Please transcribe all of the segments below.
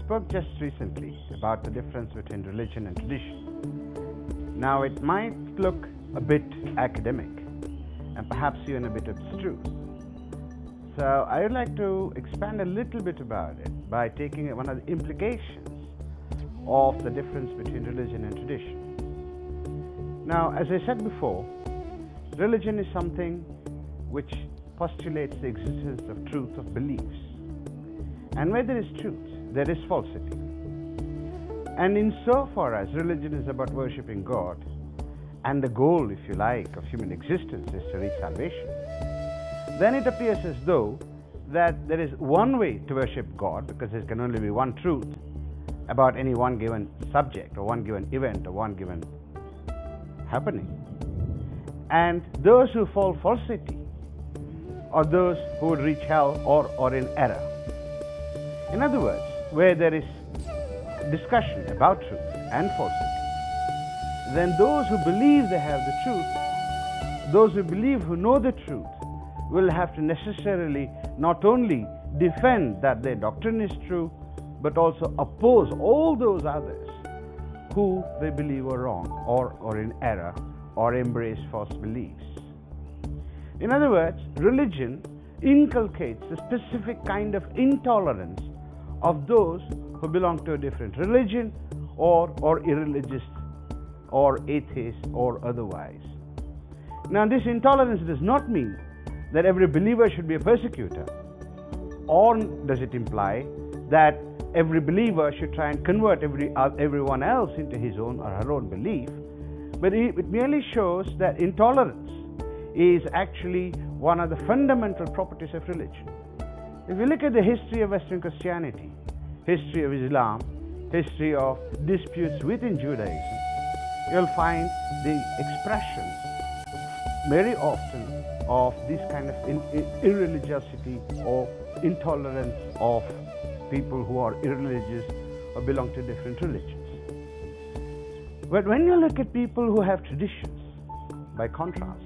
spoke just recently about the difference between religion and tradition. Now, it might look a bit academic and perhaps even a bit abstruse. So, I would like to expand a little bit about it by taking one of the implications of the difference between religion and tradition. Now, as I said before, religion is something which postulates the existence of truth, of beliefs. And where there is truth, there is falsity. And insofar as religion is about worshipping God, and the goal, if you like, of human existence is to reach salvation, then it appears as though that there is one way to worship God, because there can only be one truth about any one given subject or one given event or one given happening. And those who fall falsity are those who would reach hell or are in error. In other words, where there is discussion about truth and falsity, then those who believe they have the truth, those who believe who know the truth, will have to necessarily not only defend that their doctrine is true, but also oppose all those others who they believe are wrong or are in error or embrace false beliefs. In other words, religion inculcates a specific kind of intolerance of those who belong to a different religion or irreligious or atheist or otherwise. Now, this intolerance does not mean that every believer should be a persecutor, or does it imply that every believer should try and convert everyone else into his own or her own belief, but it merely shows that intolerance is actually one of the fundamental properties of religion. If you look at the history of Western Christianity, history of Islam, history of disputes within Judaism, you'll find the expressions very often of this kind of irreligiosity or intolerance of people who are irreligious or belong to different religions. But when you look at people who have traditions, by contrast,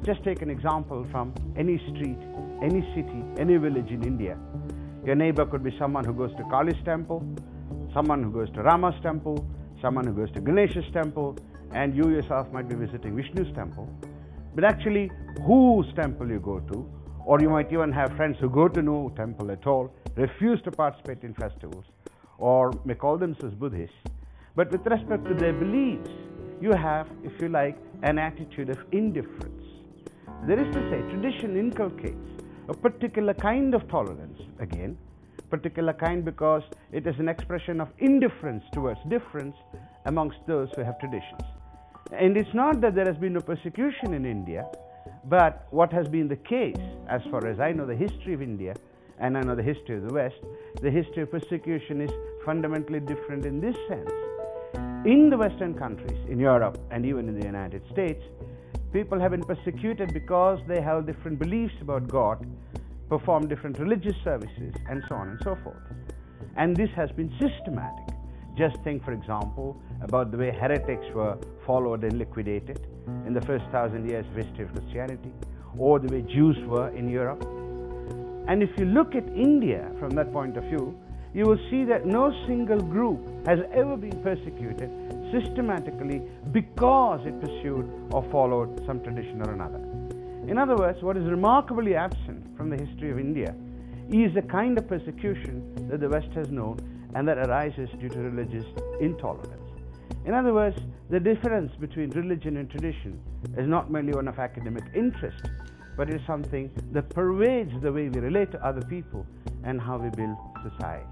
just take an example from any street, any city, any village in India. Your neighbor could be someone who goes to Kali's temple, someone who goes to Rama's temple, someone who goes to Ganesha's temple, and you yourself might be visiting Vishnu's temple. But actually, whose temple you go to, or you might even have friends who go to no temple at all, refuse to participate in festivals, or may call themselves Buddhists. But with respect to their beliefs, you have, if you like, an attitude of indifference. That is to say, tradition inculcates a particular kind of tolerance, again, particular kind because it is an expression of indifference towards difference amongst those who have traditions. And it's not that there has been no persecution in India, but what has been the case, as far as I know the history of India, and I know the history of the West, the history of persecution is fundamentally different in this sense. In the Western countries, in Europe and even in the United States, people have been persecuted because they held different beliefs about God, performed different religious services, and so on and so forth. And this has been systematic. Just think, for example, about the way heretics were followed and liquidated in the first 1,000 years of history of Christianity, or the way Jews were in Europe. And if you look at India from that point of view, you will see that no single group has ever been persecuted systematically because it pursued or followed some tradition or another. In other words, what is remarkably absent from the history of India is the kind of persecution that the West has known and that arises due to religious intolerance. In other words, the difference between religion and tradition is not merely one of academic interest, but it is something that pervades the way we relate to other people and how we build society.